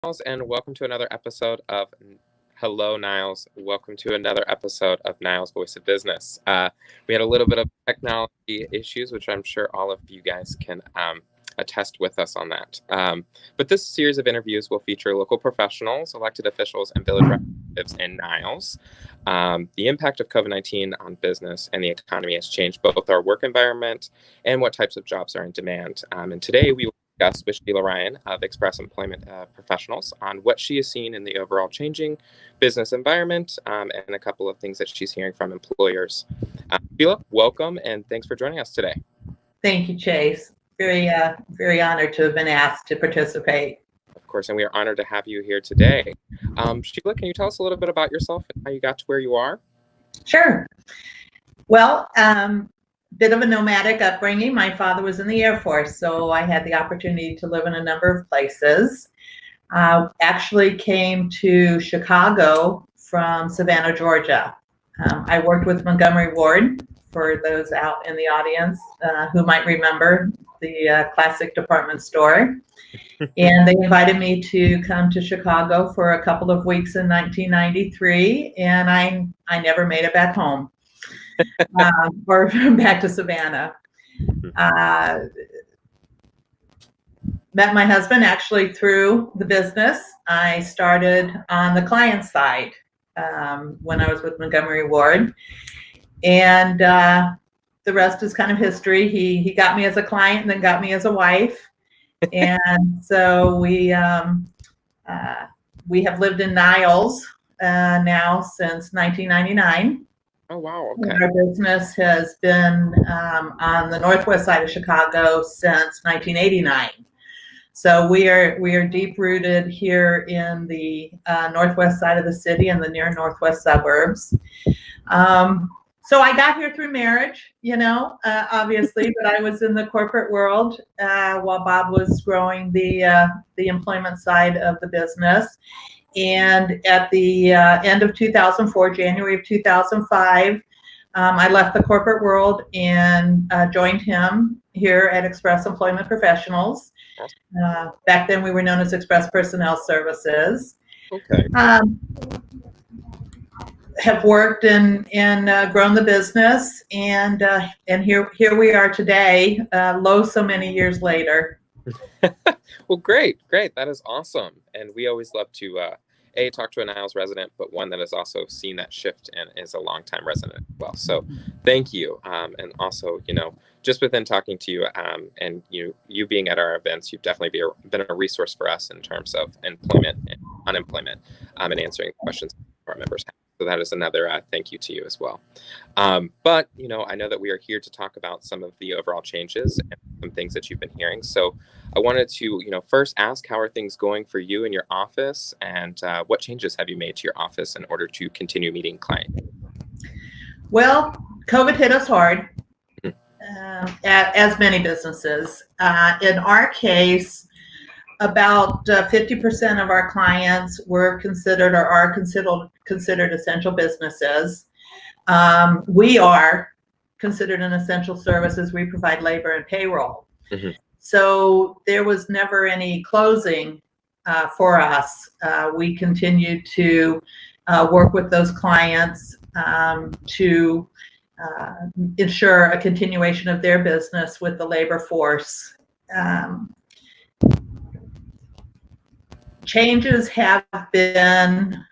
Niles, and welcome to another episode of Hello, Niles. Welcome to another episode of Niles Voice of Business. We had a little bit of technology issues, which I'm sure all of you guys can attest with us on that. But this series of interviews will feature local professionals, elected officials, and village representatives in Niles. The impact of COVID-19 on business and the economy has changed both our work environment and what types of jobs are in demand. And today we will discuss with Sheila Ryan of Express Employment Professionals on what she has seen in the overall changing business environment and a couple of things that she's hearing from employers. Sheila, welcome and thanks for joining us today. Thank you, Chase. Very honored to have been asked to participate. Of course, and we are honored to have you here today. Sheila, can you tell us a little bit about yourself and how you got to where you are? Sure. Well, bit of a nomadic upbringing. My father was in the Air Force, so I had the opportunity to live in a number of places. Actually came to Chicago from Savannah, Georgia. I worked with Montgomery Ward, for those out in the audience who might remember the classic department store. And they invited me to come to Chicago for a couple of weeks in 1993, and I never made it back home. Or back to Savannah. Met my husband actually through the business. I started on the client side when I was with Montgomery Ward, and the rest is kind of history. He got me as a client and then got me as a wife, and so we have lived in Niles now since 1999. Oh, wow. Okay. Our business has been on the northwest side of Chicago since 1989. So we are deep rooted here in the northwest side of the city and the near northwest suburbs. So I got here through marriage, obviously, but I was in the corporate world while Bob was growing the employment side of the business. And at the end of 2004, January of 2005, I left the corporate world and joined him here at Express Employment Professionals. Back then, we were known as Express Personnel Services. Okay. Have worked and grown the business, and here we are today, so many years later. Well, great. That is awesome. And we always love to talk to a Niles resident, but one that has also seen that shift and is a longtime resident as well. So thank you. And also, just within talking to you and you being at our events, you've definitely been a resource for us in terms of employment and unemployment and answering questions our members have. So that is another thank you to you as well. But, I know that we are here to talk about some of the overall changes and some things that you've been hearing. So I wanted to, first ask, how are things going for you in your office, and what changes have you made to your office in order to continue meeting clients? Well, COVID hit us hard, as many businesses. In our case, about 50% of our clients were considered or are considered essential businesses. We are considered an essential service as we provide labor and payroll. Mm-hmm. So there was never any closing for us. We continued to work with those clients to ensure a continuation of their business with the labor force. Changes have been,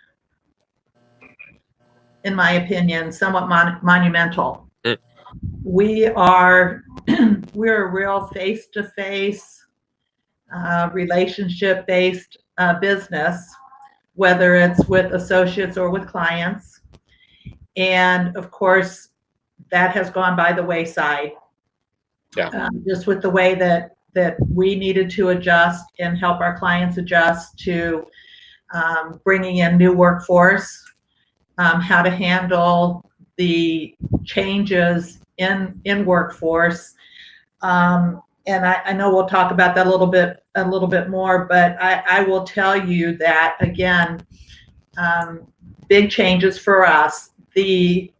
in my opinion, somewhat monumental. We're a real face-to-face, relationship-based business, whether it's with associates or with clients. And of course, that has gone by the wayside. Yeah. Just with the way that we needed to adjust and help our clients adjust to bringing in new workforce, how to handle the changes in workforce. And I know we'll talk about that a little bit more, but I will tell you that, again, big changes for us. The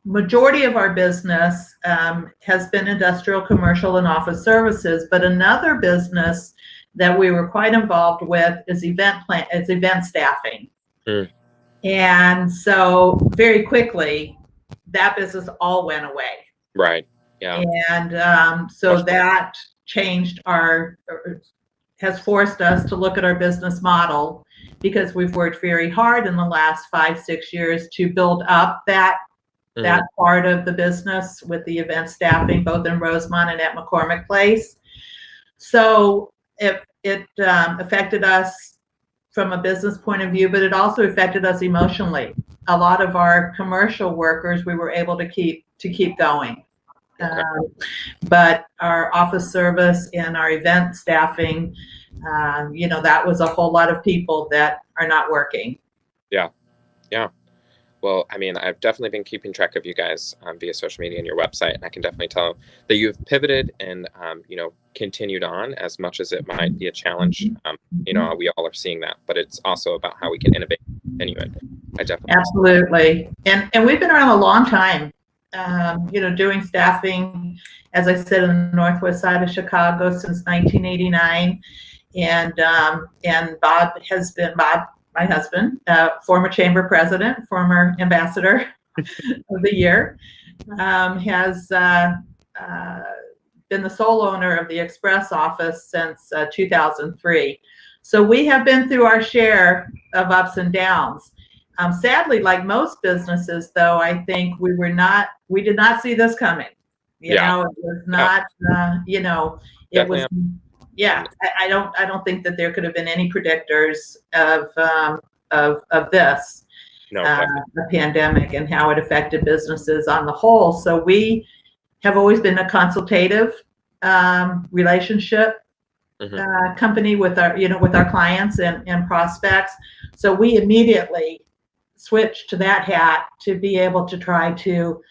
majority of our business has been industrial, commercial, and office services, but another business that we were quite involved with is event staffing. And so very quickly, that business all went away. Right. Yeah. And so that changed has forced us to look at our business model, because we've worked very hard in the last 5-6 years to build up that part of the business with the event staffing, both in Rosemont and at McCormick Place. So it affected us from a business point of view, but it also affected us emotionally. A lot of our commercial workers we were able to keep going. Okay. But our office service and our event staffing, that was a whole lot of people that are not working. Yeah. Yeah. Well, I mean, I've definitely been keeping track of you guys via social media and your website, and I can definitely tell that you've pivoted and, continued on, as much as it might be a challenge. We all are seeing that, but it's also about how we can innovate and continue it. I definitely absolutely, and we've been around a long time. Doing staffing, as I said, in the northwest side of Chicago since 1989, and Bob, my husband, former chamber president, former ambassador of the year, has been the sole owner of the Express office since 2003. So we have been through our share of ups and downs. Sadly, like most businesses, though, I think we did not see this coming. It was not, it was, I don't think that there could have been any predictors of this, the pandemic, and how it affected businesses on the whole. So we have always been a consultative relationship company with our clients and prospects. So we immediately switched to that hat to be able to try to,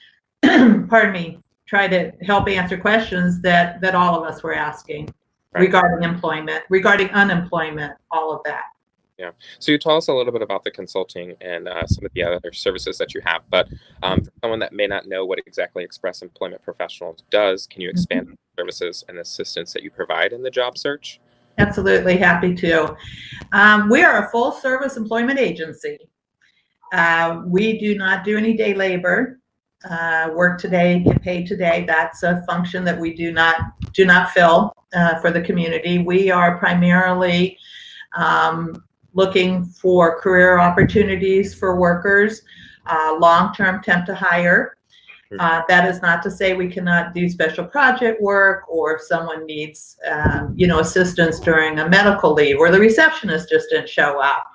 try to help answer questions that all of us were asking regarding employment, regarding unemployment, all of that. Yeah. So you tell us a little bit about the consulting and some of the other services that you have, but for someone that may not know what exactly Express Employment Professionals does, can you expand on the services and assistance that you provide in the job search? Absolutely, happy to. We are a full service employment agency. We do not do any day labor. Work today, get paid today. That's a function that we do not fill for the community. We are primarily looking for career opportunities for workers, long-term temp to hire. That is not to say we cannot do special project work, or if someone needs, assistance during a medical leave, or the receptionist just didn't show up,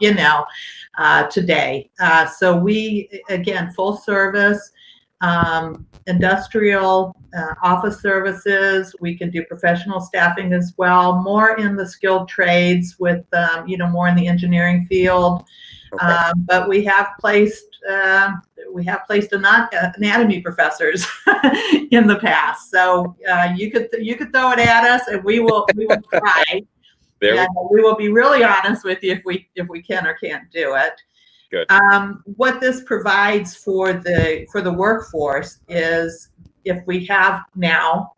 today. So we, again, full service, industrial, office services. We can do professional staffing as well, more in the skilled trades with, more in the engineering field. Okay. But we have placed anatomy professors in the past. So you could throw it at us, and we will try. And we will be really honest with you if we can or can't do it. Good. What this provides for the workforce is, if we have now,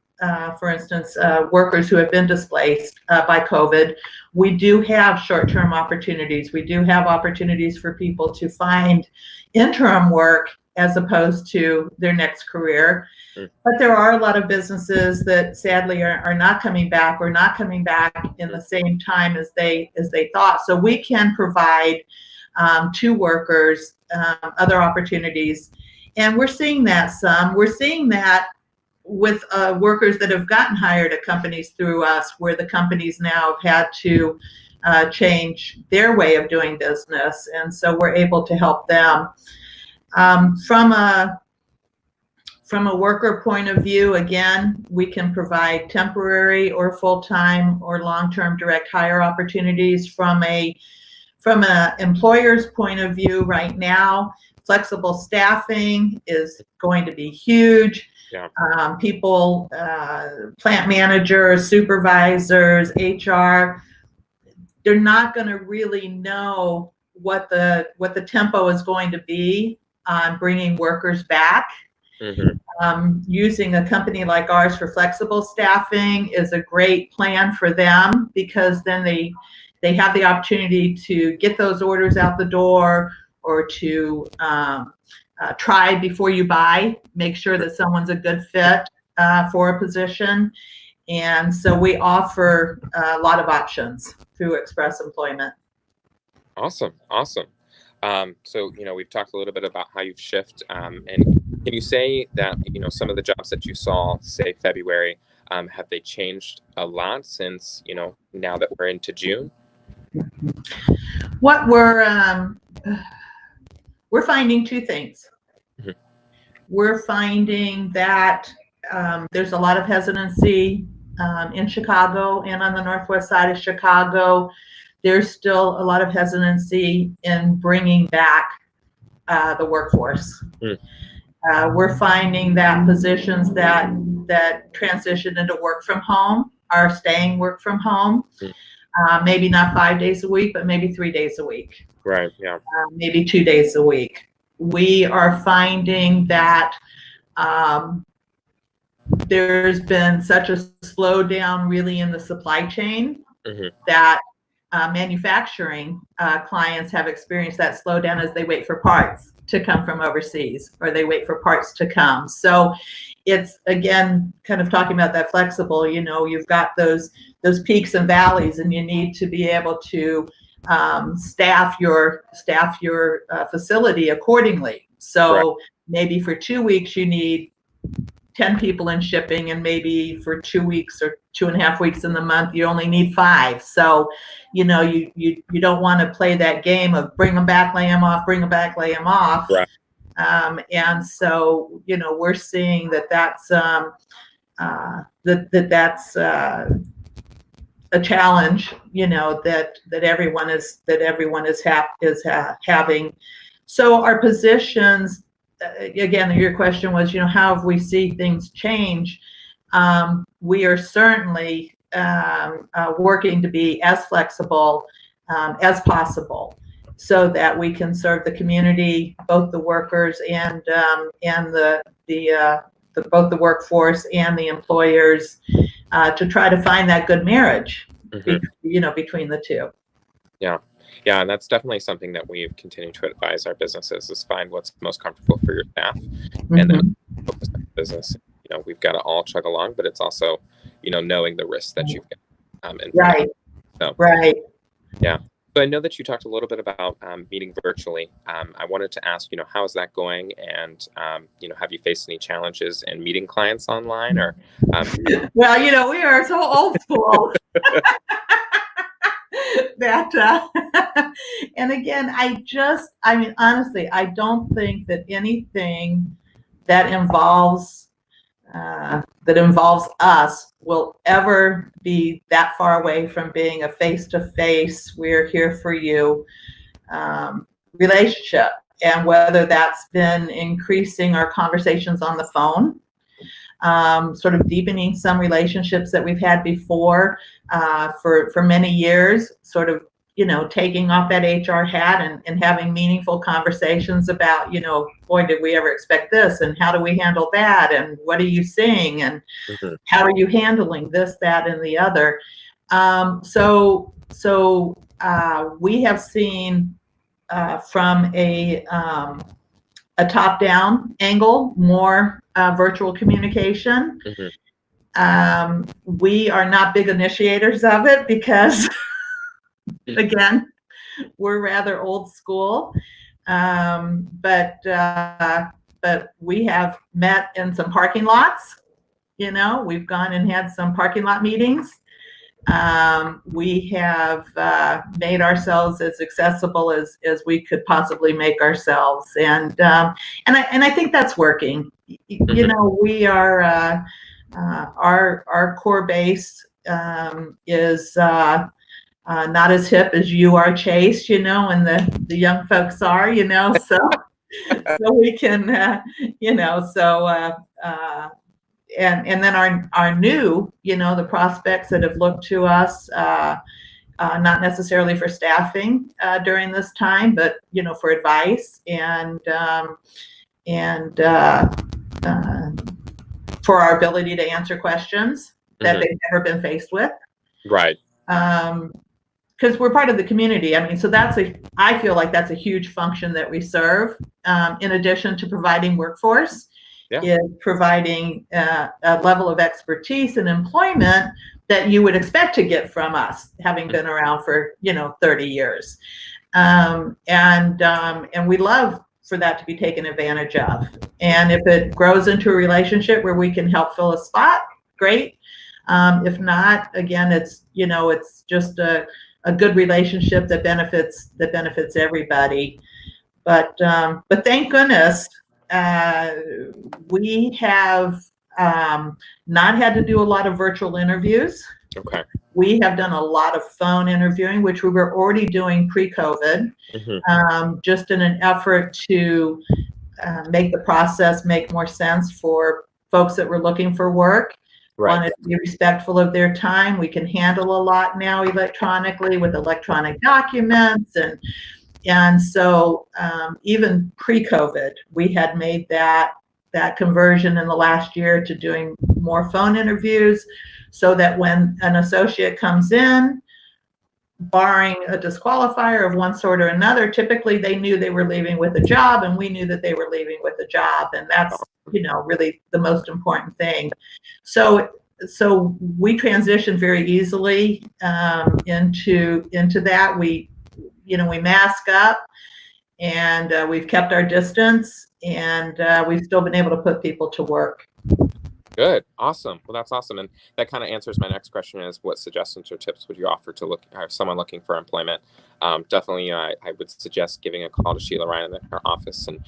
for instance, workers who have been displaced by COVID, we do have short-term opportunities. We do have opportunities for people to find interim work as opposed to their next career. But there are a lot of businesses that sadly are not coming back, or not coming back in the same time as they thought. So we can provide to workers other opportunities, and we're seeing that with workers that have gotten hired at companies through us, where the companies now have had to change their way of doing business, and so we're able to help them. From a worker point of view, again, we can provide temporary or full-time or long-term direct hire opportunities. From an employer's point of view right now, flexible staffing is going to be huge. Yeah. People, plant managers, supervisors, HR, they're not going to really know what the tempo is going to be on bringing workers back. Mm-hmm. Using a company like ours for flexible staffing is a great plan for them, because then they have the opportunity to get those orders out the door, or to try before you buy, make sure that someone's a good fit for a position. And so we offer a lot of options through Express Employment. Awesome. So, we've talked a little bit about how you've shifted, and can you say that, some of the jobs that you saw, say February, have they changed a lot since, now that we're into June? What we're finding two things. Mm-hmm. We're finding that there's a lot of hesitancy in Chicago and on the northwest side of Chicago. There's still a lot of hesitancy in bringing back the workforce. We're finding that positions that transition into work from home are staying work from home. Maybe not 5 days a week, but maybe 3 days a week. Right. Yeah. Maybe 2 days a week. We are finding that there's been such a slowdown really in the supply chain that manufacturing clients have experienced that slowdown as they wait for parts to come from overseas, or they wait for parts to come. So it's, again, kind of talking about that flexible, you've got those peaks and valleys, and you need to be able to staff your facility accordingly. So maybe for 2 weeks you need 10 people in shipping, and maybe for 2 weeks or 2.5 weeks in the month you only need 5. So you don't want to play that game of bring them back, lay them off, bring them back, lay them off. Right. And so we're seeing that's that's a challenge, that everyone is having. So our positions, again, your question was, how have we seen things change? We are certainly working to be as flexible as possible, so that we can serve the community, both the workers and both the workforce and the employers, to try to find that good marriage, between the two. Yeah, and that's definitely something that we've continued to advise our businesses, is find what's most comfortable for your staff, and then focus on the business. We've got to all chug along, but it's also, knowing the risks that you've got. Right. So, right. Yeah. So I know that you talked a little bit about meeting virtually. I wanted to ask, how is that going? And, have you faced any challenges in meeting clients online, or? Well, we are so old school. And again, honestly, I don't think that anything that involves us will ever be that far away from being a face-to-face, we're here for you relationship. And whether that's been increasing our conversations on the phone, sort of deepening some relationships that we've had before for many years, sort of, taking off that HR hat and having meaningful conversations about, boy, did we ever expect this, and how do we handle that, and what are you seeing, and how are you handling this, that, and the other. So we have seen from a top-down angle more virtual communication. We are not big initiators of it because, again, we're rather old school. But we have met in some parking lots. We've gone and had some parking lot meetings. We have made ourselves as accessible as we could possibly make ourselves, and I think that's working. We are our core base is not as hip as you are, Chase, and the young folks are, so we can, and then our new, the prospects that have looked to us, not necessarily for staffing during this time, but for advice and for our ability to answer questions that they've never been faced with. Right. Because we're part of the community. I mean, so I feel like that's a huge function that we serve, in addition to providing workforce, is providing a level of expertise and employment that you would expect to get from us, having been around for 30 years, and we love for that to be taken advantage of. And if it grows into a relationship where we can help fill a spot, great. If not, again, it's just a good relationship that benefits everybody. But thank goodness we have not had to do a lot of virtual interviews. Okay. We have done a lot of phone interviewing, which we were already doing pre-COVID, just in an effort to make the process make more sense for folks that were looking for work. Right. Wanted to be respectful of their time. We can handle a lot now electronically with electronic documents, and so even pre-COVID, we had made that conversion in the last year to doing more phone interviews, so that when an associate comes in, barring a disqualifier of one sort or another, typically they knew they were leaving with a job, and we knew that they were leaving with a job, and that's really the most important thing. So we transitioned very easily into that. We mask up, and we've kept our distance, and we've still been able to put people to work. Good. Awesome. Well, that's awesome. And that kind of answers my next question, is what suggestions or tips would you offer to someone looking for employment? Definitely, I would suggest giving a call to Sheila Ryan in her office, and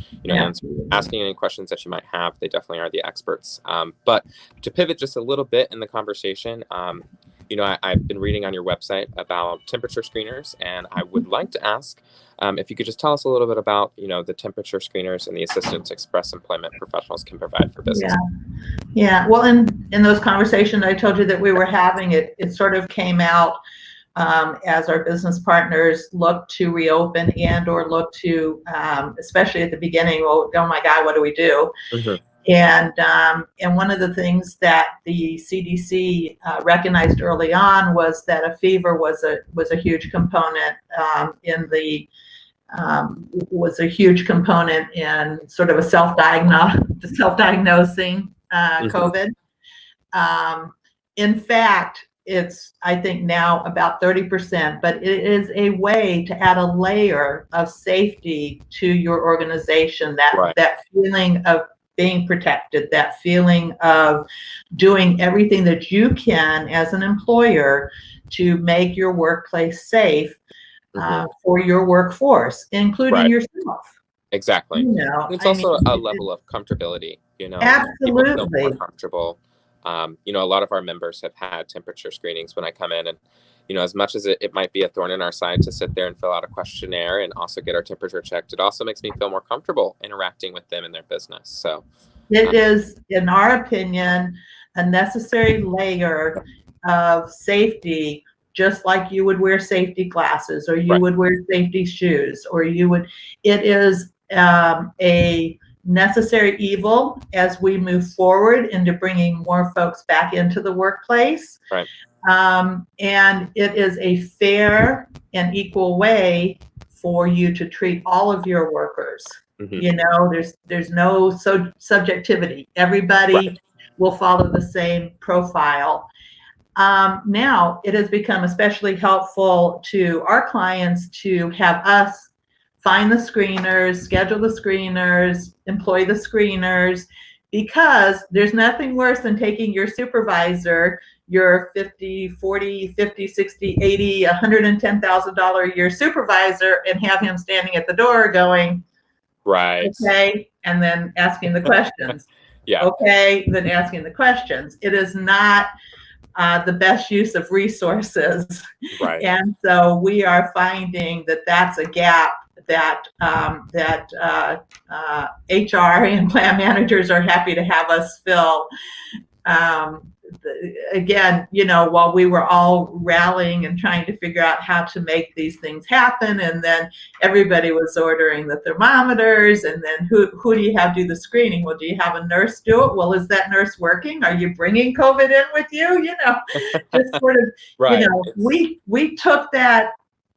asking any questions that you might have. They definitely are the experts. But to pivot just a little bit in the conversation, I've been reading on your website about temperature screeners, and I would like to ask if you could just tell us a little bit about, the temperature screeners and the assistance express employment professionals can provide for business. Yeah. Well, in those conversations I told you that we were having, it sort of came out as our business partners look to reopen or look to, especially at the beginning, oh my God, what do we do? And one of the things that the CDC recognized early on was that a fever was a huge component in sort of a self-diagnosing COVID. In fact, it's, I think now about 30%, but it is a way to add a layer of safety to your organization, that feeling of being protected, that feeling of doing everything that you can as an employer to make your workplace safe for your workforce, including yourself. Exactly. It's also a level of comfortability, Absolutely. People feel more comfortable. A lot of our members have had temperature screenings when I come in, and as much as it might be a thorn in our side to sit there and fill out a questionnaire and also get our temperature checked, it also makes me feel more comfortable interacting with them in their business. So it is, in our opinion, a necessary layer of safety, just like you would wear safety glasses, or you would wear safety shoes, or it is a necessary evil as we move forward into bringing more folks back into the workplace. And it is a fair and equal way for you to treat all of your workers. There's no subjectivity. Everybody will follow the same profile. Now it has become especially helpful to our clients to have us find the screeners, schedule the screeners, employ the screeners, because there's nothing worse than taking your supervisor, your $50, $40, $50, $60, $80, $110,000 a year supervisor, and have him standing at the door going, okay, and then asking the questions. Okay, then asking the questions. It is not the best use of resources. And so we are finding that that's a gap that HR and plan managers are happy to have us fill. again, while we were all rallying and trying to figure out how to make these things happen, and then everybody was ordering the thermometers, and then who do you have do the screening? Well, do you have a nurse do it? Well, is that nurse working? Are you bringing COVID in with you? Just sort of, Right. we took that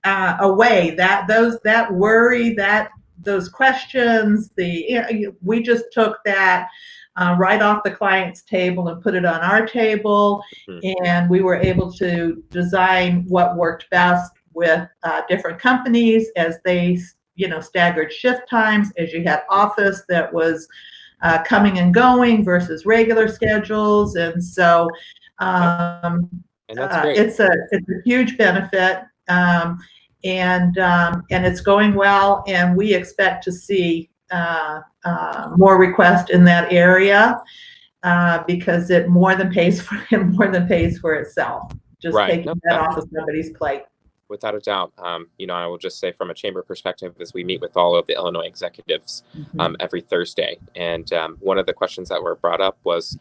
away, that worry, those questions, we just took that right off the client's table and put it on our table. Mm-hmm. And we were able to design what worked best with different companies as they, staggered shift times, as you had office that was coming and going versus regular schedules. And so And that's great. it's a huge benefit. And it's going well, and we expect to see more requests in that area because it more than pays for itself. Just taking that off of somebody's plate. Without a doubt. I will just say from a chamber perspective, as we meet with all of the Illinois executives every Thursday, and one of the questions that were brought up was,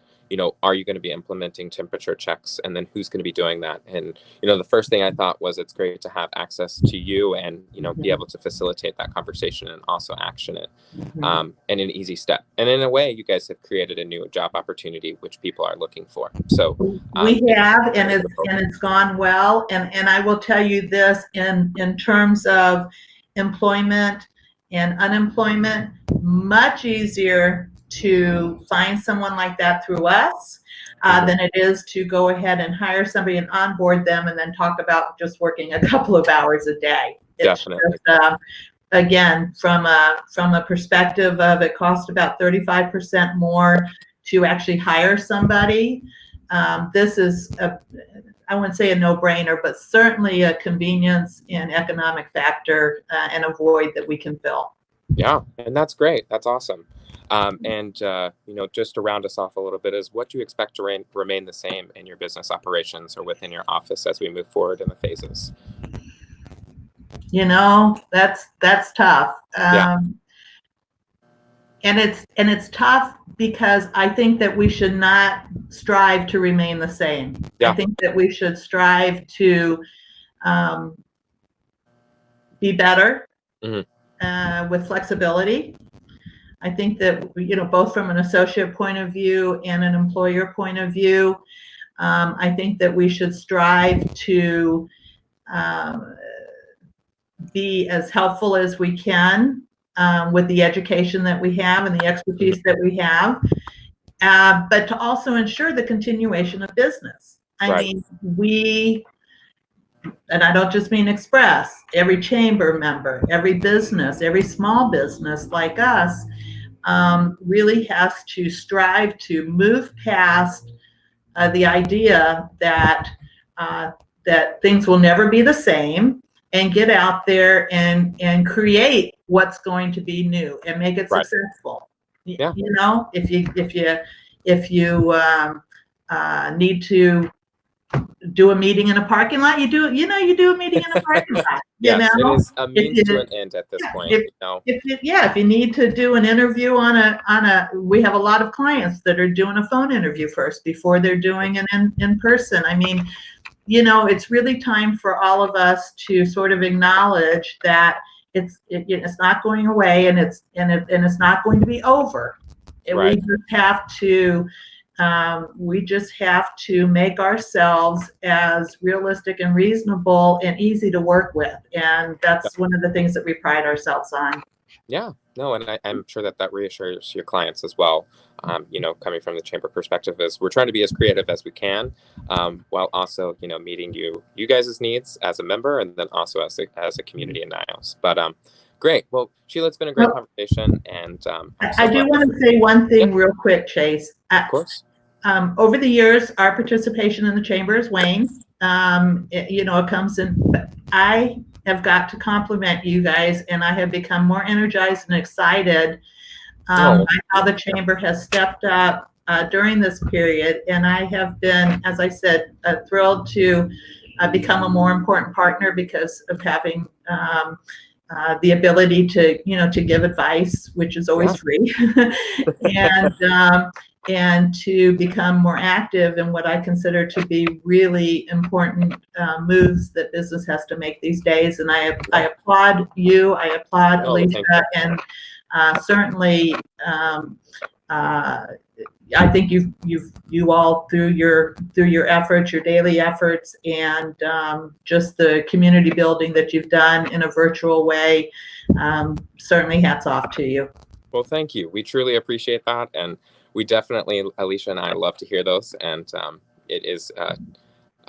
are you going to be implementing temperature checks, and then who's going to be doing that? And the first thing I thought was it's great to have access to you and be able to facilitate that conversation and also action it and an easy step. And in a way, you guys have created a new job opportunity which people are looking for. So we have, and it's gone well. And I will tell you this, in terms of employment and unemployment, much easier to find someone like that through us than it is to go ahead and hire somebody and onboard them and then talk about just working a couple of hours a day. Definitely. Just, again, from a perspective of it costs about 35% more to actually hire somebody. This is I wouldn't say a no-brainer, but certainly a convenience and economic factor and a void that we can fill. Yeah, and that's great. That's awesome. And just to round us off a little bit, is what do you expect to remain the same in your business operations or within your office as we move forward in the phases? That's tough. Yeah. And it's tough because I think that we should not strive to remain the same. Yeah. I think that we should strive to be better with flexibility. I think that, both from an associate point of view and an employer point of view, I think that we should strive to be as helpful as we can with the education that we have and the expertise that we have, but to also ensure the continuation of business. I mean, and I don't just mean Express, every chamber member, every business, every small business like us really has to strive to move past the idea that things will never be the same, and get out there and create what's going to be new and make it successful. Yeah. If you need to do a meeting in a parking lot, you do a meeting in a parking lot. Yes, it is a means to an end at this point. If you need to do an interview we have a lot of clients that are doing a phone interview first before they're doing an in person. I mean, it's really time for all of us to sort of acknowledge that it's not going away, and it's not going to be over. We just have to make ourselves as realistic and reasonable and easy to work with, and that's one of the things that we pride ourselves on. Yeah, no, and I'm sure that reassures your clients as well. Coming from the chamber perspective, is we're trying to be as creative as we can, while also meeting you guys' needs as a member, and then also as a community in Niles. But great. Well, Sheila, it's been a great conversation, and I do want to say one thing real quick, Chase. Of course. Over the years, our participation in the chamber has waned. It comes in. I have got to compliment you guys, and I have become more energized and excited by how the chamber has stepped up during this period. And I have been, as I said, thrilled to become a more important partner because of having the ability to give advice, which is always free. and to become more active in what I consider to be really important moves that business has to make these days. And I applaud you. I applaud Alicia, and certainly I think you all through your efforts, your daily efforts, and just the community building that you've done in a virtual way. Certainly, hats off to you. Well, thank you. We truly appreciate that, and we definitely, Alicia and I, love to hear those. And it is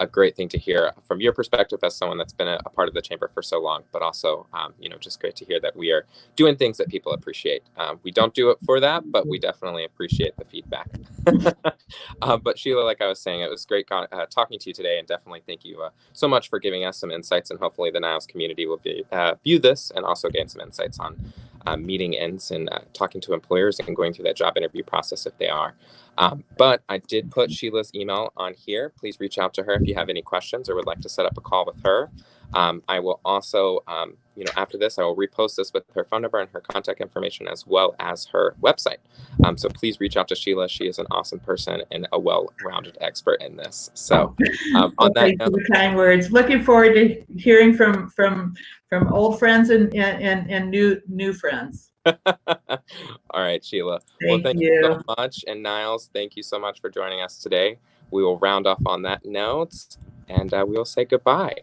a great thing to hear from your perspective as someone that's been a part of the chamber for so long, but also, just great to hear that we are doing things that people appreciate. We don't do it for that, but we definitely appreciate the feedback. But Sheila, like I was saying, it was great talking to you today, and definitely thank you so much for giving us some insights, and hopefully the Niles community will view this and also gain some insights on meeting ends and talking to employers and going through that job interview process if they are. But I did put Sheila's email on here. Please reach out to her if you have any questions or would like to set up a call with her. I will also, after this, I will repost this with her phone number and her contact information as well as her website. So please reach out to Sheila. She is an awesome person and a well-rounded expert in this. So on that note, the kind words. Looking forward to hearing from old friends and new friends. All right, Sheila. Thank you so much. And Niles, thank you so much for joining us today. We will round off on that note, and we will say goodbye.